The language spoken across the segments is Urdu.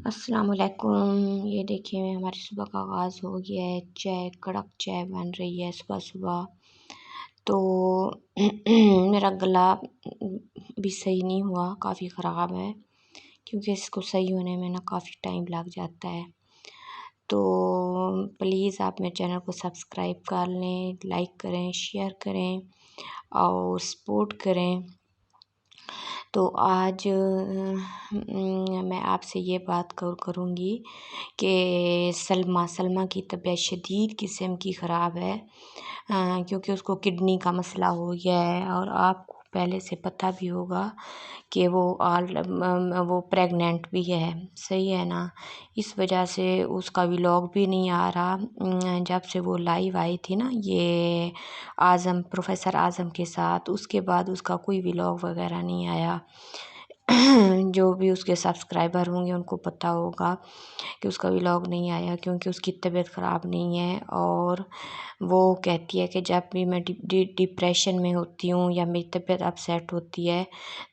السلام علیکم۔ یہ دیکھیے ہماری صبح کا آغاز ہو گیا ہے، چائے کڑک چائے بن رہی ہے صبح صبح۔ تو میرا گلا بھی صحیح نہیں ہوا، کافی خراب ہے، کیونکہ اس کو صحیح ہونے میں نا کافی ٹائم لگ جاتا ہے۔ تو پلیز آپ میرے چینل کو سبسکرائب کر لیں، لائک کریں، شیئر کریں اور سپورٹ کریں۔ تو آج میں آپ سے یہ بات کروں گی کہ سلمہ کی طبیعت شدید قسم کی خراب ہے، کیونکہ اس کو کڈنی کا مسئلہ ہو گیا ہے، اور آپ کو پہلے سے پتہ بھی ہوگا کہ وہ پریگننٹ بھی ہے، صحیح ہے نا۔ اس وجہ سے اس کا ولاگ بھی نہیں آ رہا۔ جب سے وہ لائیو آئی تھی نا یہ پروفیسر اعظم کے ساتھ، اس کے بعد اس کا کوئی ولاگ وغیرہ نہیں آیا۔ جو بھی اس کے سبسکرائبر ہوں گے ان کو پتہ ہوگا کہ اس کا ولاگ نہیں آیا، کیونکہ اس کی طبیعت خراب نہیں ہے، اور وہ کہتی ہے کہ جب بھی میں ڈپریشن میں ہوتی ہوں یا میری طبیعت اپسیٹ ہوتی ہے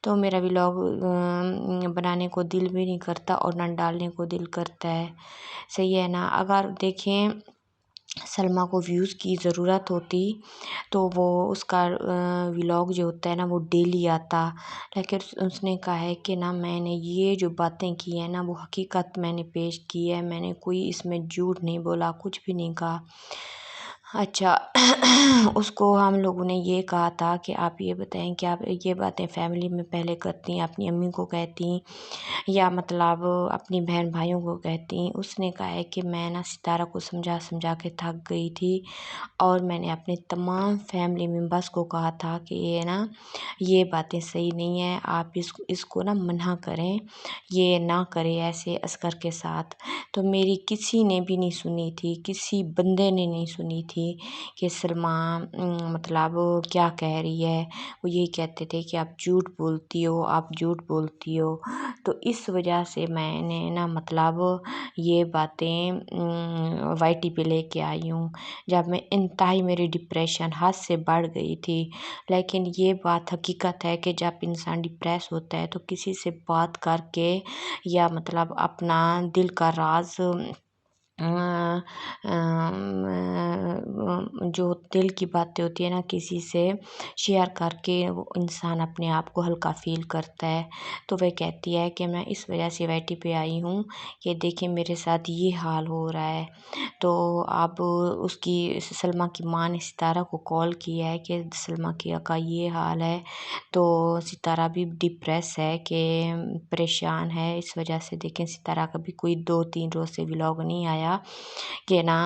تو میرا ولاگ بنانے کو دل بھی نہیں کرتا اور نہ ڈالنے کو دل کرتا ہے، صحیح ہے نا۔ اگر دیکھیں سلمہ کو ویوز کی ضرورت ہوتی تو وہ اس کا ولاگ جو ہوتا ہے نا وہ ڈیلی آتا، لیکن اس نے کہا ہے کہ نا میں نے یہ جو باتیں کی ہیں نا وہ حقیقت میں نے پیش کی ہے، میں نے کوئی اس میں جھوٹ نہیں بولا، کچھ بھی نہیں کہا۔ اچھا اس کو ہم لوگوں نے یہ کہا تھا کہ آپ یہ بتائیں کہ آپ یہ باتیں فیملی میں پہلے کرتی ہیں، اپنی امی کو کہتی یا مطلب اپنی بہن بھائیوں کو کہتی۔ اس نے کہا ہے کہ میں نا ستارہ کو سمجھا کے تھک گئی تھی، اور میں نے اپنے تمام فیملی ممبرس کو کہا تھا کہ یہ باتیں صحیح نہیں ہیں، آپ اس کو نا منع کریں، یہ نہ کرے ایسے اصغر کے ساتھ۔ تو میری کسی نے بھی نہیں سنی تھی، کسی بندے نے نہیں سنی تھی کہ سلمہ مطلب کیا کہہ رہی ہے۔ وہ یہی کہتے تھے کہ آپ جھوٹ بولتی ہو، آپ جھوٹ بولتی ہو۔ تو اس وجہ سے میں نے نا مطلب یہ باتیں وائی ٹی پہ لے کے آئی ہوں، جب میں انتہائی میری ڈپریشن حد سے بڑھ گئی تھی۔ لیکن یہ بات حقیقت ہے کہ جب انسان ڈپریس ہوتا ہے تو کسی سے بات کر کے یا مطلب اپنا دل کا راز جو دل کی باتیں ہوتی ہیں نا کسی سے شیئر کر کے وہ انسان اپنے آپ کو ہلکا فیل کرتا ہے۔ تو وہ کہتی ہے کہ میں اس وجہ سے وائی ٹی پہ آئی ہوں کہ دیکھیں میرے ساتھ یہ حال ہو رہا ہے۔ تو اب اس کی سلمہ کی ماں نے ستارہ کو کال کیا ہے کہ سلمہ کا یہ حال ہے، تو ستارہ بھی ڈپریس ہے کہ پریشان ہے۔ اس وجہ سے دیکھیں ستارہ کا بھی کوئی 2-3 روز سے ولاگ نہیں آیا کہ نا،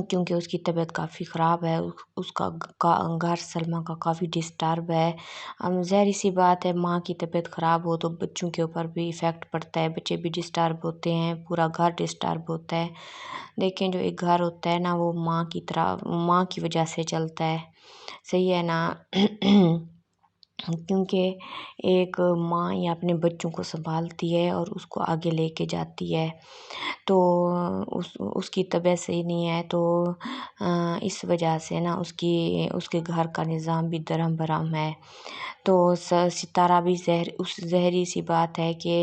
کیونکہ اس کی طبیعت کافی خراب ہے، اس کا گھر سلمہ کا کافی ڈسٹرب ہے۔ ظاہری سی بات ہے، ماں کی طبیعت خراب ہو تو بچوں کے اوپر بھی ایفیکٹ پڑتا ہے، بچے بھی ڈسٹرب ہوتے ہیں، پورا گھر ڈسٹرب ہوتا ہے۔ لیکن جو ایک گھر ہوتا ہے نا وہ ماں کی وجہ سے چلتا ہے، صحیح ہے نا۔ کیونکہ ایک ماں یا اپنے بچوں کو سنبھالتی ہے اور اس کو آگے لے کے جاتی ہے، تو اس کی طبیعت صحیح نہیں ہے، تو اس وجہ سے نا اس کے گھر کا نظام بھی درہم برہم ہے۔ تو ستارہ بھی زہری سی بات ہے کہ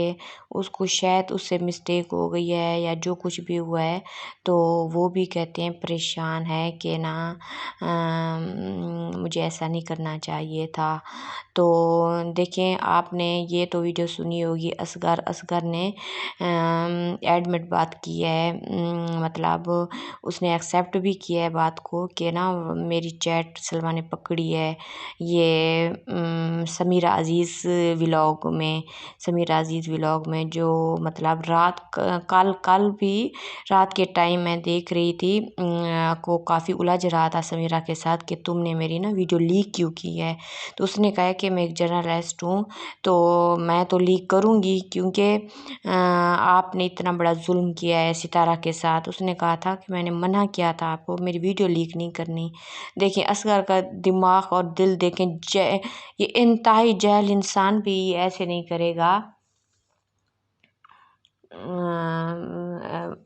اس کو شاید اس سے مسٹیک ہو گئی ہے یا جو کچھ بھی ہوا ہے، تو وہ بھی کہتے ہیں پریشان ہے کہ نا مجھے ایسا نہیں کرنا چاہیے تھا۔ تو دیکھیں آپ نے یہ تو ویڈیو سنی ہوگی، اصغر نے ایڈمٹ بات کی ہے، مطلب اس نے ایکسیپٹ بھی کیا ہے بات کو کہ نا میری چیٹ سلمہ نے پکڑی ہے، یہ سمیرہ عزیز ولاگ میں جو مطلب کل بھی رات کے ٹائم میں دیکھ رہی تھی کو کافی الجھ رہا تھا سمیرہ کے ساتھ کہ تم نے میری نا ویڈیو لیک کیوں کی ہے۔ تو اس نے کہا ہے کہ میں ایک جرنلسٹ ہوں تو میں تو لیک کروں گی، کیونکہ آپ نے اتنا بڑا ظلم کیا ہے ستارہ کے ساتھ۔ اس نے کہا تھا کہ میں نے منع کیا تھا آپ کو میری ویڈیو لیک نہیں کرنی۔ دیکھیں اصغر کا دماغ اور دل دیکھیں، یہ انتہائی جاہل انسان بھی ایسے نہیں کرے گا۔